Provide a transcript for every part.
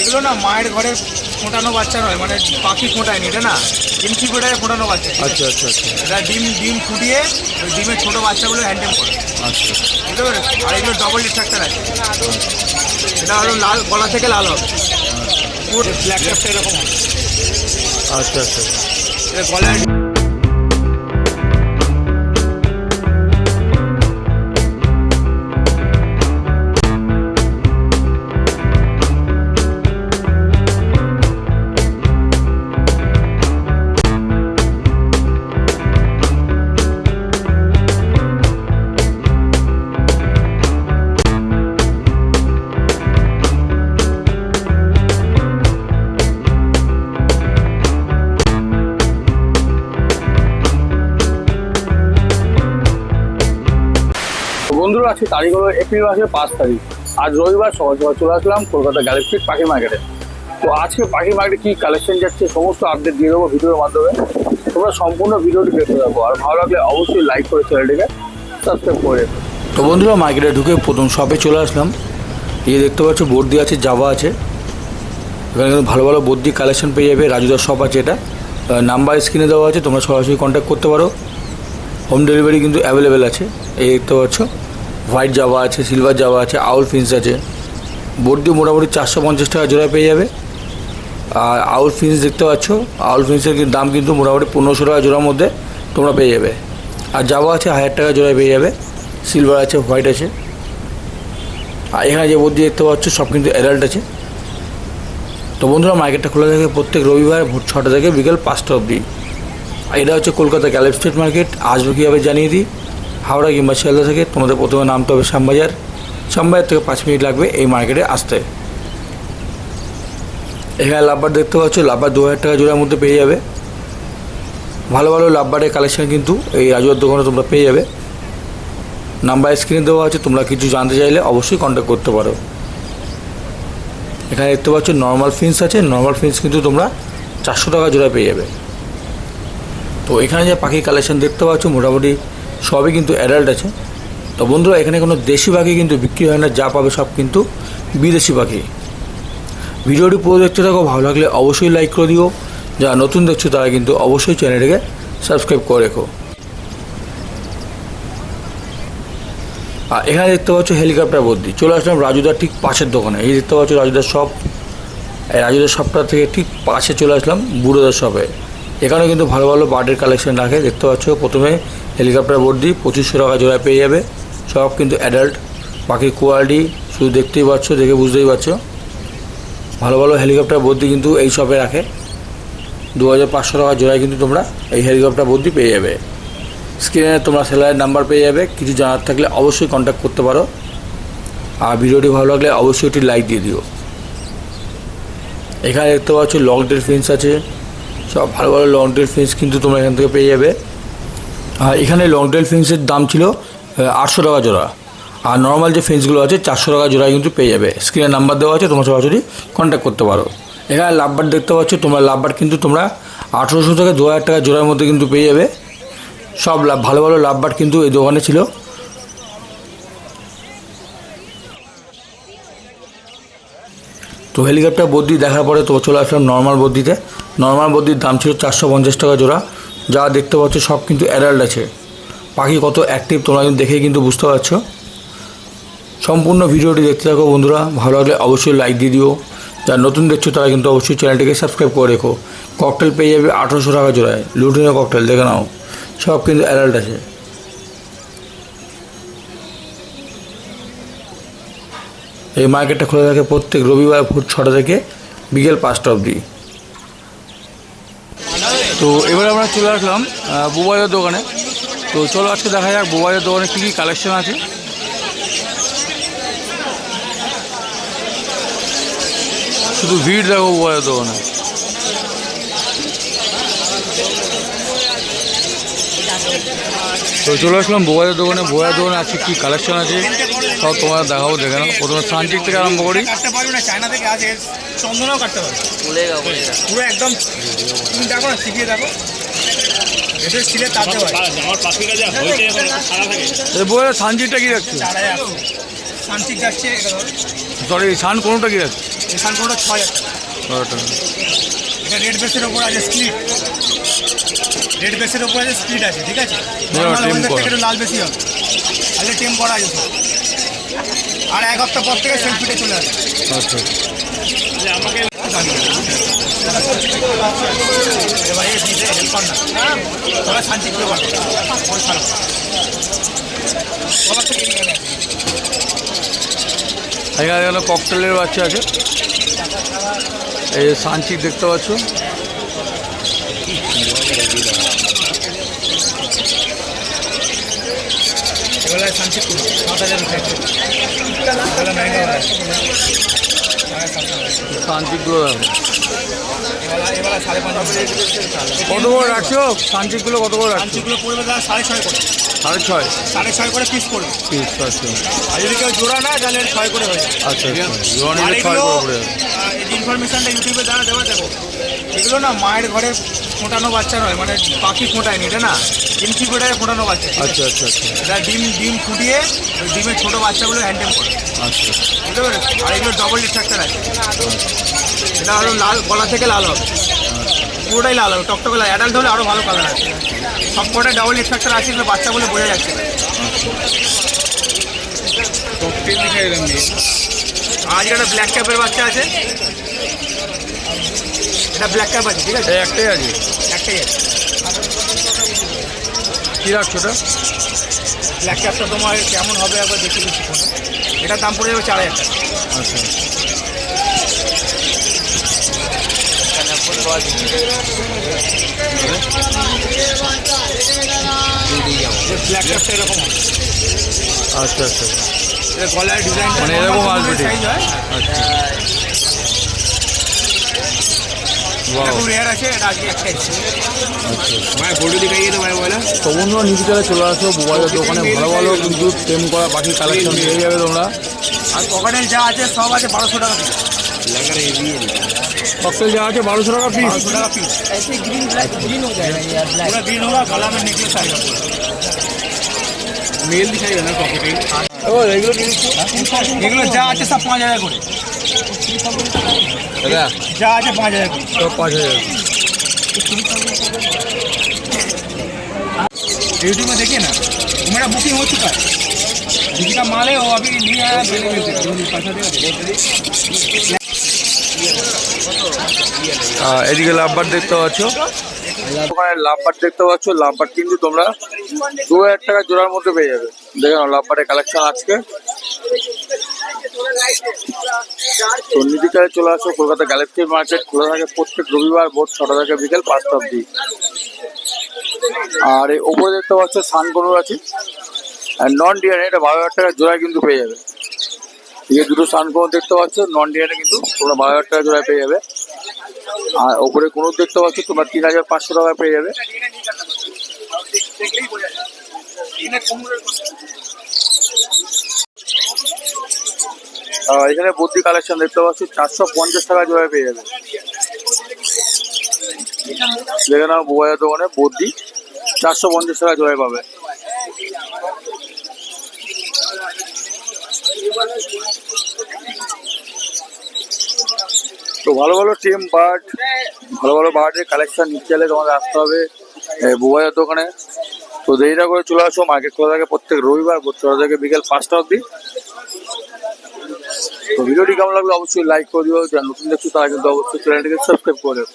এগুলো না মায়ের ঘরে ফোটানো বাচ্চা নয়, মানে পাখি ফোটায়নি এটা না, ইনকিউবেটারে ফোটানো বাচ্চা। আচ্ছা আচ্ছা আচ্ছা এটা ডিম ফুটিয়ে ওই ডিমের ছোটো বাচ্চাগুলো হ্যান্ডেল করে। আচ্ছা বুঝতে পেরেছো? আর এগুলো ডবল ডিস্ট্রাক্টার আছে। এটা হলো লাল, গলা থেকে লাল হবে, পুরো ব্ল্যাক ক্যাপটা এরকম হবে। আচ্ছা আচ্ছা এটা গলায় বন্ধুরা, আজকে তারিখ হলো এপ্রিল মাসের 5 তারিখ। আজ রবিবার সকাল সকাল চলে আসলাম কলকাতা গ্যালাক্সি পাখি মার্কেটে। তো আজকে পাখি মার্কেটে কী কালেকশন যাচ্ছে সমস্ত আপডেট দিয়ে দেবো ভিডিওর মাধ্যমে। তোমরা সম্পূর্ণ ভিডিওটি দেখতে থাকো, আর ভালো লাগলে অবশ্যই লাইক করে চ্যানেলটিকে সাবস্ক্রাইব করে দেবো। তো বন্ধুরা, মার্কেটে ঢুকে প্রথম শপে চলে আসলাম। এই দেখতে পাচ্ছ বর্দি আছে, জাভা আছে। এখানে কিন্তু ভালো ভালো বর্দি কালেকশন পেয়ে যাবে। রাজুদার শপ আছে, এটা নাম্বার স্ক্রিনে দেওয়া আছে, তোমরা সরাসরি কন্ট্যাক্ট করতে পারো। হোম ডেলিভারি কিন্তু অ্যাভেলেবেল আছে। এই দেখতে পাচ্ছ হোয়াইট জাভা আছে, সিলভার জাভা আছে, আউল ফিন্স আছে। বর্দি মোটামুটি 450 টাকা জোড়া পেয়ে যাবে। আর আউল ফিন্স দেখতে পাচ্ছ, আউল ফিন্সের দাম কিন্তু মোটামুটি 1500 টাকা জোড়ার মধ্যে তোমরা পেয়ে যাবে। আর জাভা আছে 1000 টাকা জোড়ায় পেয়ে যাবে। সিলভার আছে, হোয়াইট আছে। আর এখানে যে বর্দি দেখতে পাচ্ছ সব কিন্তু অ্যাডাল্ট আছে। তো বন্ধুরা, মার্কেটটা খোলা থাকে প্রত্যেক রবিবার ভোর 6টা থেকে বিকেল 5টা অবধি। এটা হচ্ছে কলকাতা গ্যালাক্সি স্ট্রিট মার্কেট। আসবে কীভাবে জানিয়ে দিই। হাওড়া কিংবা শিয়ালদা থেকে তোমাদের প্রথমে নামতে হবে শ্যামবাজার। শ্যামবাজার থেকে 5 মিনিট লাগবে এই মার্কেটে আসতে। এখানে লাভবার দেখতে পাচ্ছ, লাভবার 2000 টাকা জোড়ার মধ্যে পেয়ে যাবে। ভালো ভালো লাভবারের কালেকশন কিন্তু এই রাজুয়ার দোকানে তোমরা পেয়ে যাবে। নাম্বার স্ক্রিনে দেওয়া আছে, তোমরা কিছু জানতে চাইলে অবশ্যই কন্ট্যাক্ট করতে পারো। এখানে দেখতে পাচ্ছ নর্মাল ফিন্স আছে। নর্মাল ফিন্স কিন্তু তোমরা 400 টাকা জোড়া পেয়ে যাবে। তো এখানে যে পাখি কালেকশন দেখতে পাচ্ছ মোটামুটি সবই কিন্তু অ্যাডাল্ট আছে। তো বন্ধুরা, এখানে কোনো দেশি পাখি কিন্তু বিক্রি হয় না, যা পাবে সব কিন্তু বিদেশি পাখি। ভিডিওটি পুরো দেখতে থাকো, ভালো লাগলে অবশ্যই লাইক করে দিও। যারা নতুন দেখছো তারা কিন্তু অবশ্যই চ্যানেলটিকে সাবস্ক্রাইব করে রেখো। আর এখানে দেখতে পাচ্ছ হেলিকপ্টার বর্দি। চলে আসলাম রাজুদার ঠিক পাশের দোকানে। এই দেখতে পাচ্ছ রাজুদার শপ। এই রাজুদার শপটা থেকে ঠিক পাশে চলে আসলাম বুড়োদার শপে। এখানে কিন্তু ভালো ভালো বার্ডের কালেকশন রাখে। দেখতে পাচ্ছ প্রথমে হেলিকপ্টার বর্দি 2500 টাকা জোড়ায় পেয়ে যাবে। সব কিন্তু অ্যাডাল্ট পাখির কোয়ালিটি শুধু দেখতেই পাচ্ছ, দেখে বুঝতেই পারছো। ভালো ভালো হেলিকপ্টার বর্দি কিন্তু এই শপে রাখে। 2500 টাকা জোড়ায় কিন্তু তোমরা এই হেলিকপ্টার বর্দি পেয়ে যাবে। স্ক্রিনে তোমরা সেলারের নাম্বার পেয়ে যাবে। কিছু জানার থাকলে অবশ্যই কন্ট্যাক্ট করতে পারো। আর ভিডিওটি ভালো লাগলে অবশ্যই একটি লাইক দিয়ে দিও। এখানে দেখতে পাচ্ছ লং টেল ফিন্স আছে। সব ভালো ভালো লং টেল ফিন্স কিন্তু তোমরা এখান থেকে পেয়ে যাবে। আর এখানে লং টেল ফিন্সের দাম ছিল 800 টাকা জোড়া। আর নর্মাল যে ফিন্সগুলো আছে 400 টাকা জোড়ায় কিন্তু পেয়ে যাবে। স্ক্রিনে নাম্বার দেওয়া আছে, তোমরা সরাসরি কন্ট্যাক্ট করতে পারো। এখানে লাভবার দেখতে পাচ্ছ, তোমরা লাভবার কিন্তু তোমরা 1800 থেকে 2000 টাকা জোড়ার মধ্যে কিন্তু পেয়ে যাবে। সব ভালো ভালো লাভবার কিন্তু এই দোকানে ছিল। তো হেলিকপ্টার বর্দি দেখার পরে তো চলে আসলাম নর্মাল বর্দিতে। নর্মাল বর্দির দাম ছিল 450 টাকা জোড়া। যা দেখতে পাচ্ছ সব কিন্তু অ্যাডাল্ট আছে। পাখি কত অ্যাক্টিভ তোমরা কিন্তু দেখেই কিন্তু বুঝতে পারছো। সম্পূর্ণ ভিডিওটি দেখতে থাকো বন্ধুরা, ভালো লাগলে অবশ্যই লাইক দিয়ে দিও। যারা নতুন দেখছো তারা কিন্তু অবশ্যই চ্যানেলটিকে সাবস্ক্রাইব করে রেখো। ককটেল পেয়ে যাবে 1800 টাকা জোড়ায়। লুটিনো ককটেল দেখে নাও, সব কিন্তু অ্যাডাল্ট আছে। এই মার্কেটটা খোলা থাকে প্রত্যেক রবিবার ভোর 6টা থেকে বিকেল 5টা অবধি। তো এবারে আমরা চলে আসলাম বুবাইয়ের দোকানে। তো চলো আজকে দেখা যাক বুবাইয়ের দোকানে কী কী কালেকশন আছে। শুধু ভিড় দেখো বুবাইয়ের দোকানে। তো চলে আসলাম বুবাইয়ের দোকানে। বুবাইয়ের দোকানে আছে কী কালেকশন আছে সব তোমার দেখাবো, দেখে নাও। প্রথমে সানচিক থেকে আরম্ভ করি। চায়না থেকে আছে, চন্দনাও কাটতে পারবে পুরো একদম। তুমি দেখো না, শিখিয়ে দেখো। এসে সিলে তাতে হয় আমার পাখিটা যা হইতে এখন সারা থাকে। এই বইয়ের সানচিকটা কি রাখছো? সানচিক যাচ্ছে, সরি সান কোনোটা কি রাখছো? এই সানকোনোটা 6,000 টাকা। এটা রেড বেসের ওপর আছে স্প্লিট, রেড বেসের ওপর আছে স্প্লিট আছে, ঠিক আছে। নর্মাল ওয়েন্ডার থেকে একটু লাল বেশি হবে, তাহলে টেম করা আছে সব। আর 1 হপ্তাহ পর থেকে সেলফিটে চলে আসবে। আচ্ছা আমাকে এবার এই দিতে হেল্প কর না, তোরা শান্তি করে বল ওর খারাপ সবার থেকে এখানে আছে। এখানে ককটেলের বাচ্চা আছে, এই সানচিক দেখতে পাচ্ছ। এগুলো শান্তি 7,000 রুপিয়া, এগুলো महंगा वाला है। সানচিকগুলো দেখো এবার 5,500 কত করে রাখছো? সানচিকগুলো কত করে রাখছো? শান্তিগুলো পড়বে দাদা 6.5 করে, 6.5 6.5 করে পিস পড়বে। পিস। আচ্ছা আর যদি কেউ জোড়া না তাহলে 6 করে হয়ে যাবে। আচ্ছা জোয়ান নিলে 6 করে পড়ে যাবে। এই ইনফরমেশনটা ইউটিউবে দ্বারা দেওয়া দেখো, এগুলো না মায়ের ঘরে ফোটানো বাচ্চা নয়, মানে পাখি ফোটায়নি, এটা না ইনকিউবেটারে ফোটানো বাচ্চা। আচ্ছা আচ্ছা আচ্ছা এটা ডিম ফুটিয়ে ওই ডিমের ছোটো বাচ্চাগুলো হ্যান্ডেল করে, আচ্ছা বুঝতে পেরেছো? আর এগুলো ডবল ডিস্ট্রাক্টার আছে, এটা আরও লাল, গলা থেকে লাল হবে, পুরোটাই লাল হবে, টকটকে লাল। অ্যাডাল্ট হলে আরও ভালো কালার আছে। সব কটাই ডবল ডিস্ট্রাক্টার আছে, এগুলো বাচ্চা বলে বোঝা যাচ্ছে না। আজ একটা ব্ল্যাক ক্যাপের বাচ্চা আছে, এটা ব্ল্যাক ক্যাপ আছে, ঠিক আছে, একটাই আছে, একটাই আছে। কী রাখছো ওটা? ব্ল্যাক ক্যাপটা তোমার কেমন হবে একবার দেখে দিচ্ছি। এটার দাম পড়ে যাবে 4,000 টাকা। আচ্ছা ব্ল্যাক ক্যাপটা এরকম হবে, আচ্ছা আচ্ছা এটা গলার ডিজাইন মানে এরকম আসবে ঠিক। সাইজ হয়। আচ্ছা এটা খুব রেয়ার আছে, এটা আজকে একটা এসেছে। ভাই ফটো দেখাইয়ে তো ভাই বলো। তো বন্ধুরা নিচে চলে আসো মোবাইলের দোকানে, ভালো ভালো কিন্তু টেম করা পাখির কালেকশন পেয়ে যাবে তোমরা। আর পকেটের যা আছে সব আছে 1,200 টাকা পিস। ককটেল যা আছে 1,200 টাকা পিস। 1,200 টাকা পিস। ऐसे ग्रीन ब्लैक ग्रीन हो जाएगा यार, पूरा ग्रीन होगा, गला में नेकलेस आएगा पूरा। मेल दिखाइए ना पॉकेट। ও এগুলো কি দিচ্ছ? এগুলো যা আছে সব 5,000 করে, দাদা যা আছে 5,000 করে। সব 5,000। यूट्यूब में देखिए ना, वो मेरा बुकिंग हो चुका है, किसी का माल है वो अभी नहीं आया, पहले मिल जाएगा, पैसा देगा। এদিকে লাভবার দেখতে পাচ্ছ, ওখানে লাভবার দেখতে পাচ্ছ। লাভবার কিন্তু তোমরা 2,000 টাকা জোড়ার মধ্যে পেয়ে যাবে। দেখে নাও লাভবারের কালেকশন আজকে। তো নিদিকায় চলে আসো, কলকাতা গ্যালাক্সি মার্কেট খোলা থাকে প্রত্যেক রবিবার ভোর 6টা থেকে বিকেল 5টা অবধি। আর এই ওপরে দেখতে পাচ্ছ সানকোনোর আছে, আর নন ডিএনএ, এটা 12,000 টাকা জোড়ায় কিন্তু পেয়ে যাবে। এই দুটো সানকোনো দেখতে পাচ্ছ নন ডিএনএ, কিন্তু তোমরা 12,000 টাকা জোড়ায় পেয়ে যাবে। আর ওপরে কোনো দেখতে পাচ্ছ তোমরা 3,500 টাকায় পেয়ে যাবে। এখানে বদ্রি কালেকশন দেখতে পাচ্ছ 450 টাকা জোড়ায় পেয়ে যাবে। দেখে নাও মোবাইলের দোকানে বদ্রি 450 টাকা জোড়ায় পাবে। তো ভালো ভালো টেম বার্ড, ভালো ভালো বার্ডের কালেকশন নিতে চাইলে তোমাদের আসতে হবে বুবাইয়ের দোকানে। তো দেরি না করে চলে আসো, মার্কেট খোলা থাকে প্রত্যেক রবিবার ভোর 6টা থেকে বিকেল 5টা অবধি। তো ভিডিওটি কেমন লাগলো অবশ্যই লাইক করে দিও, যারা নতুন দেখছো তারা কিন্তু অবশ্যই চ্যানেলটিকে সাবস্ক্রাইব করে দিও।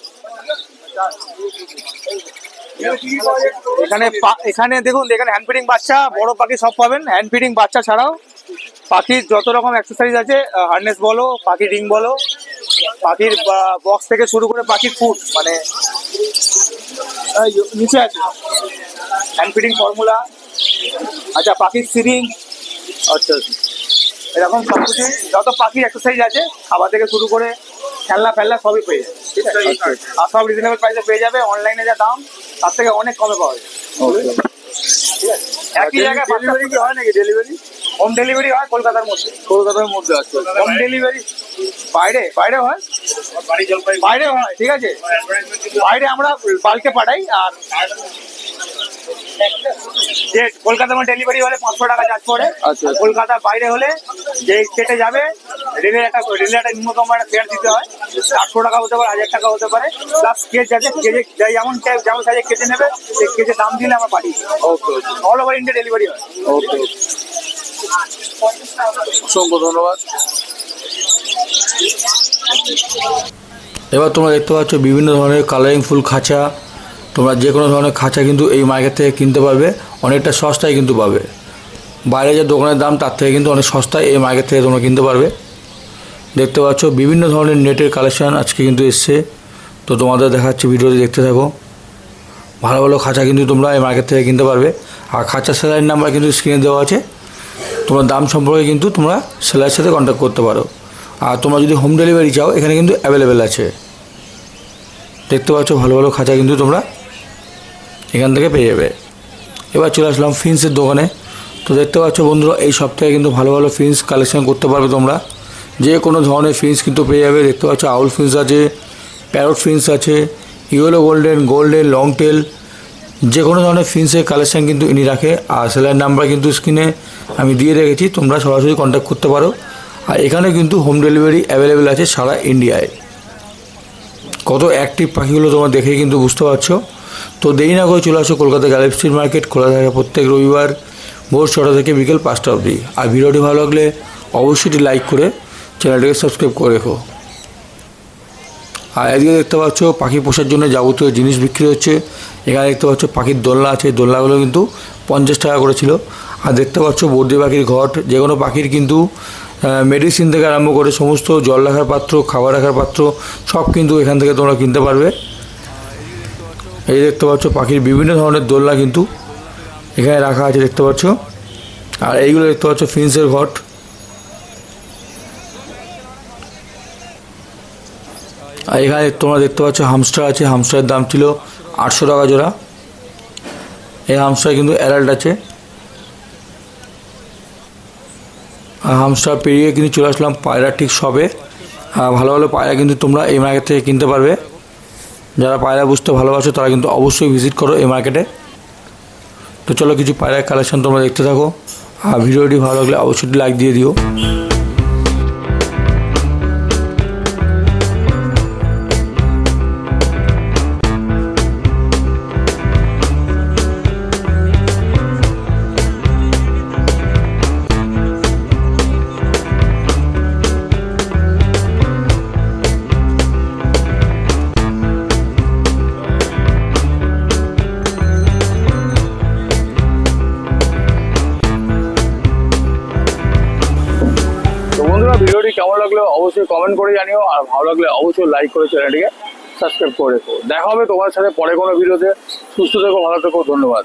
এখানে দেখুন, এখানে হ্যান্ড ফিডিং বাচ্চা বড় পাখি সব পাবেন। হ্যান্ড ফিডিং বাচ্চা ছাড়াও পাখির যত রকম অ্যাক্সেসরিজ আছে, হার্নেস বলো, পাখির রিং বলো, পাখির বক্স থেকে শুরু করে পাখির ফুড, মানে নিচে আছে হ্যান্ড ফিডিং ফর্মুলা, আচ্ছা পাখির সিরিং, আচ্ছা এরকম সব কিছু যত পাখির অ্যাক্সেসরিজ আছে, খাবার থেকে শুরু করে খেলনা ফেলনা সবই পেয়ে যাবে, ঠিক আছে। আর সব রিজনেবল প্রাইসে পেয়ে যাবে। অনলাইনে যা দাম তার থেকে অনেক কমে পাওয়া যায়, ঠিক আছে। একই জায়গায় ডেলিভারি কি হয় নাকি? ডেলিভারি হোম ডেলিভারি হয় কলকাতার মধ্যে আছে। হোম ডেলিভারি বাইরে হয়, বাইরে হয়, ঠিক আছে। বাইরে আমরা বাল্কে পাঠাই, আর যে কলকাতার মধ্যে ডেলিভারি হলে 500 টাকা চার্জ পড়ে। আচ্ছা। কলকাতার বাইরে হলে যে কেটে যাবে রেলের একটা ন্যূনতম একটা ফেয়ার দিতে হয়, 800 টাকা হতে পারে, 1000 টাকা হতে পারে, প্লাস কেজ আছে, কেজে যেমন সাইজে কেজে নেবে সেই কেজে দাম দিলে আমরা পাঠিয়ে দিই। Okay all over India delivery হয়। ওকে, অসংখ্য ধন্যবাদ। এবার তোমরা দেখতে পাচ্ছ বিভিন্ন ধরনের কালারিং ফুল খাঁচা, তোমরা যে কোনো ধরনের খাঁচা কিন্তু এই মার্কেট থেকে কিনতে পারবে, অনেকটা সস্তায় কিন্তু পাবে। বাইরে যে দোকানের দাম তার থেকে কিন্তু অনেক সস্তায় এই মার্কেট থেকে তোমরা কিনতে পারবে। দেখতে পাচ্ছ বিভিন্ন ধরনের নেটের কালেকশান আজকে কিন্তু এসছে, তো তোমাদের দেখাচ্ছি, ভিডিওতে দেখতে থাকো। ভালো ভালো খাঁচা কিন্তু তোমরা এই মার্কেট থেকে কিনতে পারবে। আর খাঁচা সেলাইয়ের নাম্বার কিন্তু স্ক্রিনে দেওয়া আছে, তোমরা দাম সম্পর্কে কিন্তু তোমরা সেলাইয়ের সাথে কন্ট্যাক্ট করতে পারো। আর তোমরা যদি হোম ডেলিভারি চাও এখানে কিন্তু অ্যাভেলেবেল আছে। দেখতে পাচ্ছ ভালো ভালো খাঁচা কিন্তু তোমরা এখান থেকে পেয়ে যাবে। এবার চলে আসলাম ফিন্সের দোকানে। তো দেখতে পাচ্ছ বন্ধুরা, এই সপ্তাহে কিন্তু ভালো ভালো ফিন্স কালেকশন করতে পারবে তোমরা, যে কোনো ধরনের ফিন্স কিন্তু পেয়ে যাবে। দেখতে পাচ্ছ আউল ফিন্স আছে, প্যারট ফিন্স আছে, ইয়েলো গোল্ডেন লং টেল, যে কোনো ধরনের ফিন্সের কালেকশান কিন্তু ইনি রাখে। আর সেলাইয়ের নাম্বার কিন্তু স্ক্রিনে আমি দিয়ে রেখেছি, তোমরা সরাসরি কন্ট্যাক্ট করতে পারো। আর এখানে কিন্তু হোম ডেলিভারি অ্যাভেলেবেল আছে সারা ইন্ডিয়ায়। কত অ্যাক্টিভ পাখিগুলো তোমরা দেখেই কিন্তু বুঝতে পারছো। তো দেরি না করে চলে আসো কলকাতা গ্যালেপ স্ট্রিট মার্কেট, খোলা থাকে প্রত্যেক রবিবার ভোর 6টা থেকে বিকেল 5টা অবধি। আর ভিডিওটি ভালো লাগলে অবশ্যই লাইক করে চ্যানেলটিকে সাবস্ক্রাইব করে রেখো। আর এদিকে দেখতে পাচ্ছ পাখি পোষার জন্য যাবতীয় জিনিস বিক্রি হচ্ছে। এখানে দেখতে পাচ্ছ পাখির দোলনা আছে, দোলনাগুলো কিন্তু 50 টাকা করে ছিল। আর দেখতে পাচ্ছ বর্দি পাখির ঘট, যে কোনো পাখির কিন্তু মেডিসিন থেকে আরম্ভ করে সমস্ত জল রাখার পাত্র, খাবার রাখার পাত্র সব কিন্তু এখান থেকে তোমরা কিনতে পারবে। এই দেখতে পাচ্ছ পাখির বিভিন্ন ধরনের দোলনা কিন্তু এখানে রাখা আছে, দেখতে পাচ্ছ। আর এইগুলো দেখতে পাচ্ছ ফিন্সের ঘট। আর এখানে তোমরা দেখতে পাচ্ছ হামস্টার আছে, হামস্টারের দাম ছিল 800 টাকা জোড়া। এই হামস্টার কিন্তু অ্যাডাল্ট আছে। আর হামস্টার পেরিয়ে কিন্তু চলে আসলাম পায়রা ঠিক সবে। ভালো ভালো পায়রা কিন্তু তোমরা এই মার্কেট থেকে কিনতে পারবে। যারা পায়রা বুঝতে ভালোবাসো তারা কিন্তু অবশ্যই ভিজিট করো এই মার্কেটে। তো চলো কিছু পায়রার কালেকশন তোমরা দেখতে থাকো। আর ভিডিওটি ভালো লাগলে অবশ্যই লাইক দিয়ে দিও। ভিডিওটি কেমন লাগলো অবশ্যই কমেন্ট করে জানিও। আর ভালো লাগলে অবশ্যই লাইক করে চ্যানেলটিকে সাবস্ক্রাইব করে রেখো। দেখা হবে তোমার সাথে পরে কোনো ভিডিওতে। সুস্থ থেকো, ভালো থেকো, ধন্যবাদ।